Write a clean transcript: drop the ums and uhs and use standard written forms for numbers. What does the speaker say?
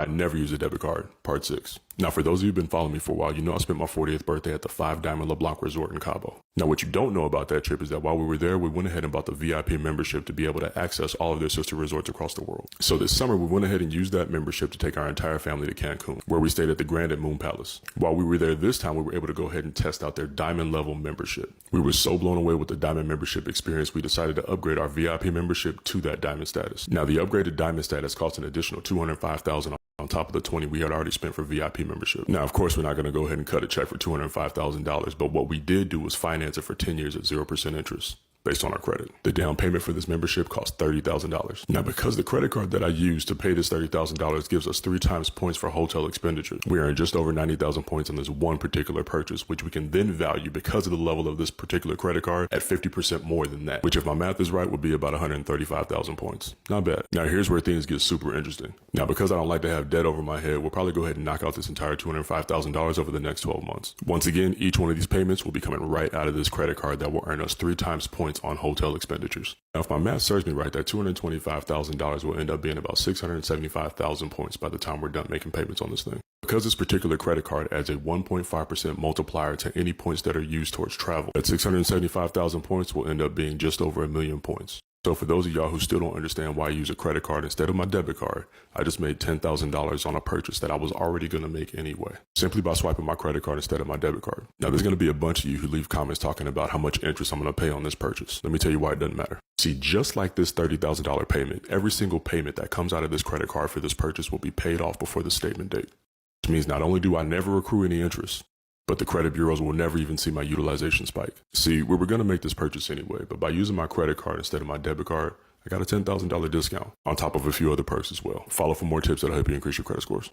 I never use a debit card. Part 6. Now, for those of you who've been following me for a while, you know I spent my 40th birthday at the 5 Diamond LeBlanc Resort in Cabo. Now, what you don't know about that trip is that while we were there, we went ahead and bought the VIP membership to be able to access all of their sister resorts across the world. So this summer, we went ahead and used that membership to take our entire family to Cancun, where we stayed at the Grand at Moon Palace. While we were there this time, we were able to go ahead and test out their Diamond level membership. We were so blown away with the Diamond membership experience, we decided to upgrade our VIP membership to that Diamond status. Now, the upgraded Diamond status cost an additional $205,000 on top of the $20,000 we had already spent for VIP membership. Now, of course, we're not going to go ahead and cut a check for $205,000, but what we did do was finance it for 10 years at 0% interest. Based on our credit. The down payment for this membership cost $30,000. Now, because the credit card that I used to pay this $30,000 gives us 3 times points for hotel expenditures, we earned just over 90,000 points on this one particular purchase, which we can then value because of the level of this particular credit card at 50% more than that, which if my math is right would be about 135,000 points. Not bad. Now, here's where things get super interesting. Now, because I don't like to have debt over my head, we'll probably go ahead and knock out this entire $205,000 over the next 12 months. Once again, each one of these payments will be coming right out of this credit card that will earn us 3 times points on hotel expenditures. Now, if my math serves me right, that $225,000 will end up being about 675,000 points by the time we're done making payments on this thing. Because this particular credit card adds a 1.5% multiplier to any points that are used towards travel, that 675,000 points will end up being just over 1 million points. So for those of y'all who still don't understand why I use a credit card instead of my debit card, I just made $10,000 on a purchase that I was already going to make anyway, simply by swiping my credit card instead of my debit card. Now, there's going to be a bunch of you who leave comments talking about how much interest I'm going to pay on this purchase. Let me tell you why it doesn't matter. See, just like this $30,000 payment, every single payment that comes out of this credit card for this purchase will be paid off before the statement date, which means not only do I never accrue any interest, but the credit bureaus will never even see my utilization spike. See, we were going to make this purchase anyway, but by using my credit card instead of my debit card, I got a $10,000 discount on top of a few other perks as well. Follow for more tips that'll help you increase your credit scores.